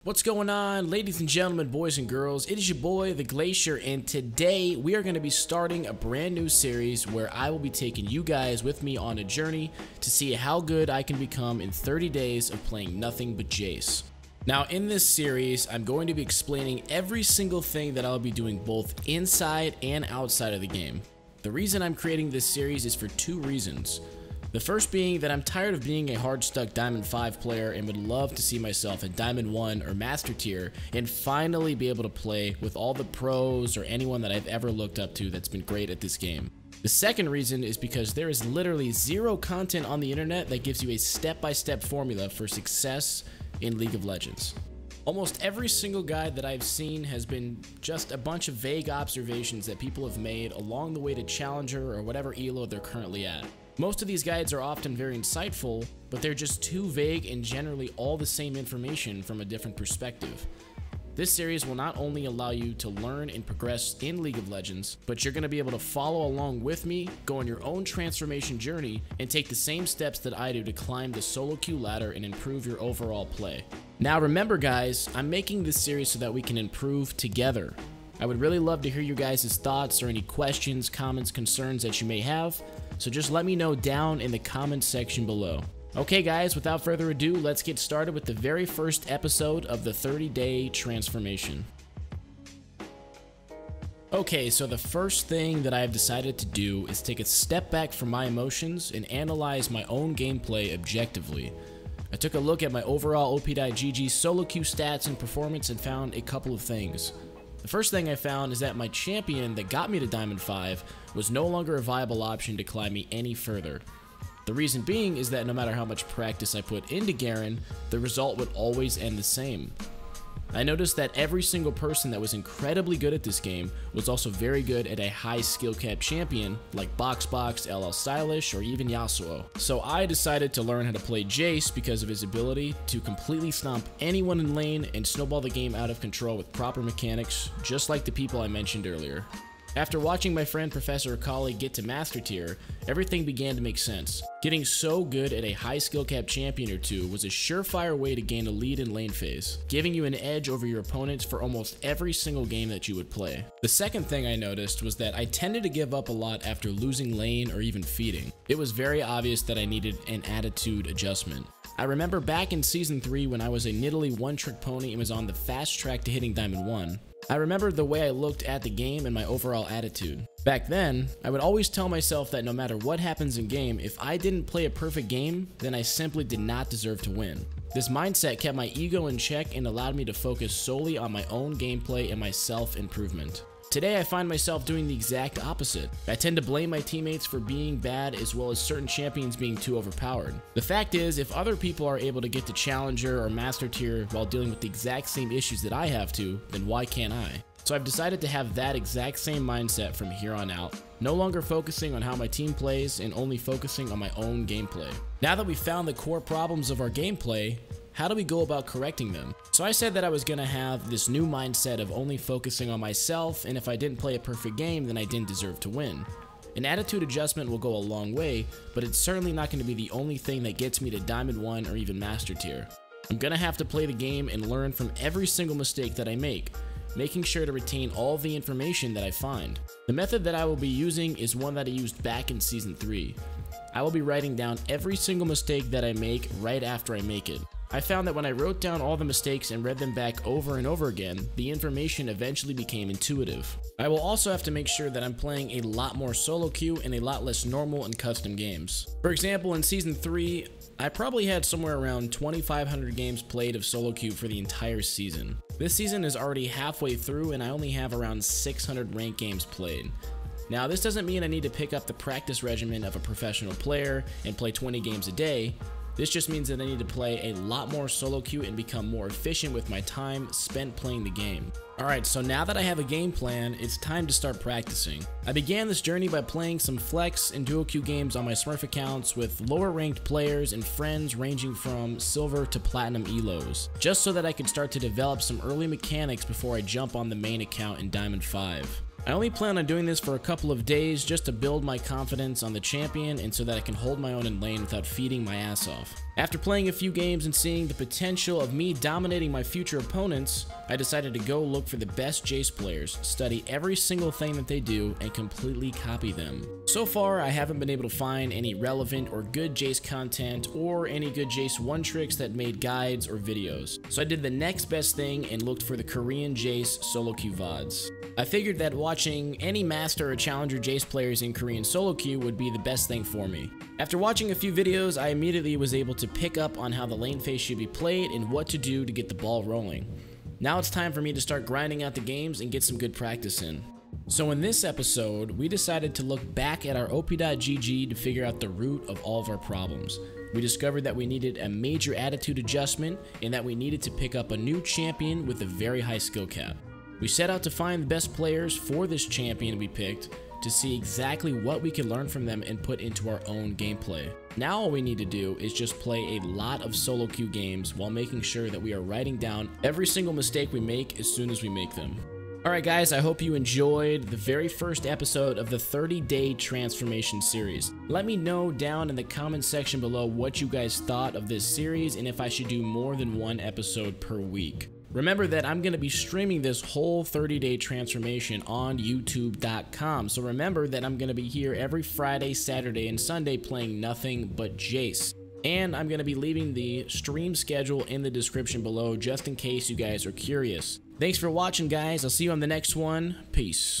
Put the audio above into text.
What's going on, ladies and gentlemen, boys and girls? It is your boy, TheGlacierr, and today we are going to be starting a brand new series where I will be taking you guys with me on a journey to see how good I can become in 30 days of playing nothing but Jayce. Now, in this series, I'm going to be explaining every single thing that I'll be doing both inside and outside of the game. The reason I'm creating this series is for two reasons. The first being that I'm tired of being a hard-stuck Diamond 5 player and would love to see myself at Diamond 1 or Master Tier and finally be able to play with all the pros or anyone that I've ever looked up to that's been great at this game. The second reason is because there is literally zero content on the internet that gives you a step-by-step formula for success in League of Legends. Almost every single guide that I've seen has been just a bunch of vague observations that people have made along the way to Challenger or whatever elo they're currently at. Most of these guides are often very insightful, but they're just too vague and generally all the same information from a different perspective. This series will not only allow you to learn and progress in League of Legends, but you're going to be able to follow along with me, go on your own transformation journey, and take the same steps that I do to climb the solo queue ladder and improve your overall play. Now remember guys, I'm making this series so that we can improve together. I would really love to hear you guys' thoughts or any questions, comments, concerns that you may have, so just let me know down in the comments section below. Okay guys, without further ado, let's get started with the very first episode of the 30-day transformation. Okay, so the first thing that I have decided to do is take a step back from my emotions and analyze my own gameplay objectively. I took a look at my overall OP.GG solo queue stats and performance and found a couple of things. The first thing I found is that my champion that got me to Diamond 5 was no longer a viable option to climb me any further. The reason being is that no matter how much practice I put into Garen, the result would always end the same. I noticed that every single person that was incredibly good at this game was also very good at a high skill cap champion like Boxbox, LL Stylish, or even Yasuo. So I decided to learn how to play Jayce because of his ability to completely stomp anyone in lane and snowball the game out of control with proper mechanics, just like the people I mentioned earlier. After watching my friend Professor Akali get to Master Tier, everything began to make sense. Getting so good at a high skill cap champion or two was a surefire way to gain a lead in lane phase, giving you an edge over your opponents for almost every single game that you would play. The second thing I noticed was that I tended to give up a lot after losing lane or even feeding. It was very obvious that I needed an attitude adjustment. I remember back in Season 3 when I was a niddly one-trick pony and was on the fast track to hitting Diamond 1. I remember the way I looked at the game and my overall attitude. Back then, I would always tell myself that no matter what happens in game, if I didn't play a perfect game, then I simply did not deserve to win. This mindset kept my ego in check and allowed me to focus solely on my own gameplay and my self-improvement. Today I find myself doing the exact opposite. I tend to blame my teammates for being bad as well as certain champions being too overpowered. The fact is, if other people are able to get to Challenger or Master Tier while dealing with the exact same issues that I have to, then why can't I? So I've decided to have that exact same mindset from here on out, no longer focusing on how my team plays and only focusing on my own gameplay. Now that we've found the core problems of our gameplay, how do we go about correcting them? So I said that I was going to have this new mindset of only focusing on myself, and if I didn't play a perfect game, then I didn't deserve to win. An attitude adjustment will go a long way, but it's certainly not going to be the only thing that gets me to Diamond 1 or even Master Tier. I'm going to have to play the game and learn from every single mistake that I make, making sure to retain all the information that I find. The method that I will be using is one that I used back in Season 3. I will be writing down every single mistake that I make right after I make it. I found that when I wrote down all the mistakes and read them back over and over again, the information eventually became intuitive. I will also have to make sure that I'm playing a lot more solo queue and a lot less normal and custom games. For example, in Season 3, I probably had somewhere around 2,500 games played of solo queue for the entire season. This season is already halfway through and I only have around 600 ranked games played. Now this doesn't mean I need to pick up the practice regimen of a professional player and play 20 games a day. This just means that I need to play a lot more solo queue and become more efficient with my time spent playing the game. Alright, so now that I have a game plan, it's time to start practicing. I began this journey by playing some flex and duo queue games on my Smurf accounts with lower ranked players and friends ranging from silver to platinum elos, just so that I could start to develop some early mechanics before I jump on the main account in Diamond 5. I only plan on doing this for a couple of days just to build my confidence on the champion and so that I can hold my own in lane without feeding my ass off. After playing a few games and seeing the potential of me dominating my future opponents, I decided to go look for the best Jayce players, study every single thing that they do, and completely copy them. So far, I haven't been able to find any relevant or good Jayce content or any good Jayce one tricks that made guides or videos. So I did the next best thing and looked for the Korean Jayce solo queue VODs. I figured that watching any Master or Challenger Jayce players in Korean solo queue would be the best thing for me. After watching a few videos, I immediately was able to pick up on how the lane phase should be played and what to do to get the ball rolling. Now it's time for me to start grinding out the games and get some good practice in. So in this episode, we decided to look back at our op.gg to figure out the root of all of our problems. We discovered that we needed a major attitude adjustment and that we needed to pick up a new champion with a very high skill cap. We set out to find the best players for this champion we picked to see exactly what we could learn from them and put into our own gameplay. Now all we need to do is just play a lot of solo queue games while making sure that we are writing down every single mistake we make as soon as we make them. Alright guys, I hope you enjoyed the very first episode of the 30-day transformation series. Let me know down in the comment section below what you guys thought of this series and if I should do more than one episode per week. Remember that I'm going to be streaming this whole 30-day transformation on YouTube.com, so remember that I'm going to be here every Friday, Saturday, and Sunday playing nothing but Jayce. And I'm going to be leaving the stream schedule in the description below just in case you guys are curious. Thanks for watching, guys. I'll see you on the next one. Peace.